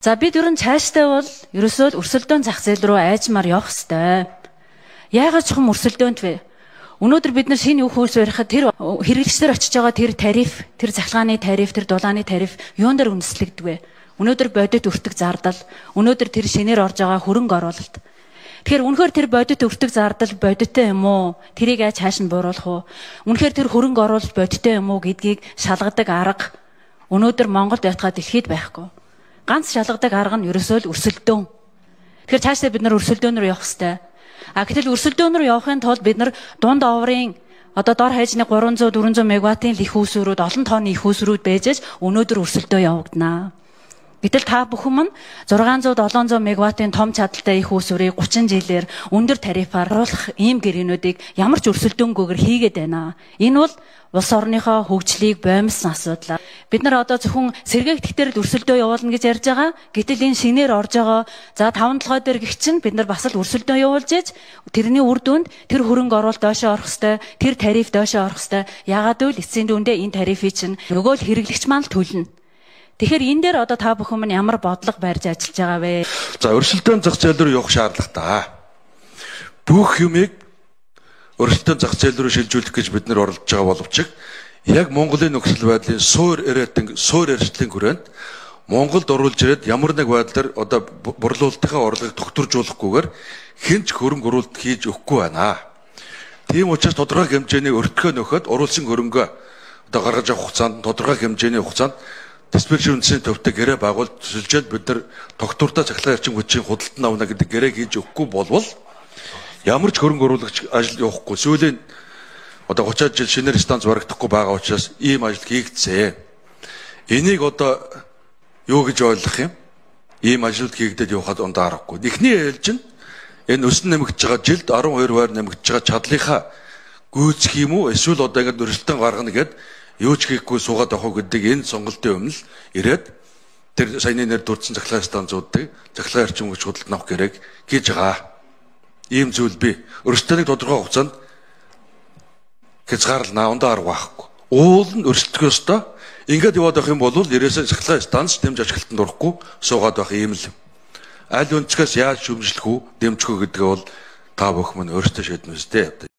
За бид ер нь цаашдаа бол ерөөсөө өрсөлдөөн зах зээл рүү айжмаар явах ёстой. Яагаад чухам өрсөлдөөнд вэ? Өнөөдөр бид нар шинэ үх хөлс барихад тэр хэрэглэгчдэр очиж байгаа тэр тариф, тэр захлагааны тариф, тэр дулааны тариф юун дээр үндэслэгдэг вэ? Өнөөдөр бодит өртөг зардал, өнөөдөр тэр шинээр орж байгаа хөрөнгө оруулалт. Тэгэхээр үнэхээр тэр бодит өртөг зардал бодиттой юм уу? Тэрийг яаж хааш нь бууруулах вэ? Үнэхээр тэр хөрөнгө оруулалт бодиттой юм уу гэдгийг шалгадаг арга өнөөдөр Монголд байтугай дэлхийд байхгүй. Ганц шалгадаг арга нь ерөөсөө л өрсөлдөөн. Тэгэхээр цаашдаа бид нар өрсөлдөөн рүү явах хэрэгтэй. Гэтэл өрсөлдөөн рүү явахын тулд бид нар дунд оврын одоо дор хаяжны 300 400 мегаваттын их үүсвэрүүд олон тооны их үүсвэрүүд байж өнөөдөр өрсөлдөө явагдана. Гэтэл та бүхэн мань 600 700 мегаваттын том чадалтай их үүсвэрийг 30 жилээр өндөр тарифаар оруулах ийм гэрээнүүдийг ямар ч өрсөлдөөнгүйгээр хийгээд байна. Энэ бол улс орныхоо хөгжлийг боомсон асуудал. Бид нар одоо зөвхөн сэргээгдэхтэй л өрсөлдөө явуулна гэж ярьж байгаа. Гэтэл энэ шинээр орж байгаа за 5-7 дээр гихчин бид нар бас л өрсөлдөө явуулж ийж тэрний үр дүнд тэр хөрөнгө оруулалт доошоо орох хэвээр, тэр тариф доошоо орох хэвээр. Ягаад гэвэл эцсийн дүндээ энэ тарифыг чинь нөгөө л хэрэглэгч маань л төлнө. Тэгэхээр энэ дээр одоо та бүхэн минь ямар бодлого барьж ажиллаж байгаа вэ? За өрсөлдөөн зах зээл рүү явах шаардлагатай. Бүх юмыг өрсөлдөөн зах зээл рүү шилжүүлэх гэж бид нар оролдож байгаа боловч яг Монголын нөхцөл байдлын суур эрсдлийн хүрээнд Монголд оруулж ирээд ямар нэг байдлаар одоо борлуулалтынхаа орлогыг тогтворжуулахгүйгээр хинч хөрөнгө оруулалт хийж өгөхгүй байна. Тийм учраас тодорхой хэмжээний өртгөө нөхөд оруулсан хөрөнгөө одоо гаргаж авах хугацаанд тодорхой хэмжээний хугацаанд диспетчер үндэсний төвтэй гэрээ байгуулж төсөлжөөд бид нар тогтвортой цахилгаан эрчим хүчийн худалдан авна гэдэг гэрээг хийж өгөхгүй болвол ямар ч хөрөнгө оруулагч ажил явахгүй. Сүүлийн одоо 30 жил шинээр станц барагдахгүй байгаа учраас ийм ажил хийгдсэн. Энийг одоо юу гэж ойлгох юм? Ийм ажил хийгдээд явахад ундаа аргагүй. Эхний ээлж нь энэ өсөн нэмэгдэж байгаа жилд 12% нэмэгдэж байгаа чадлынхаа гүйцэх юм уу? Эсвэл одоо ингэ өрсөлдөөн гаргана гэд юу ч хийхгүй суугаад авах гэдэг энэ сонголтын өмнө л ирээд тэр саяны нэр дурдсан цахилгаан станцуудыг цахилгаан эрчим хүч худалдан авах гэрээг хийж байгаа. Ийм зүйл би өрсөлдөөнийг тодорхой хугацаанд хязгаарлана ундаа арга байхгүй. Уул нь өрсөлдөх ёстой. Ингээд яваад авах юм бол ерөөсөө цахилгаан станц дэмж ашиглалтанд орохгүй суугаад байх юм л. Аль өнцгөөс яаж шүүмжлэх үү, дэмжих үү гэдгээ бол та бүхэн өөрсдөө шийднэ үстэй.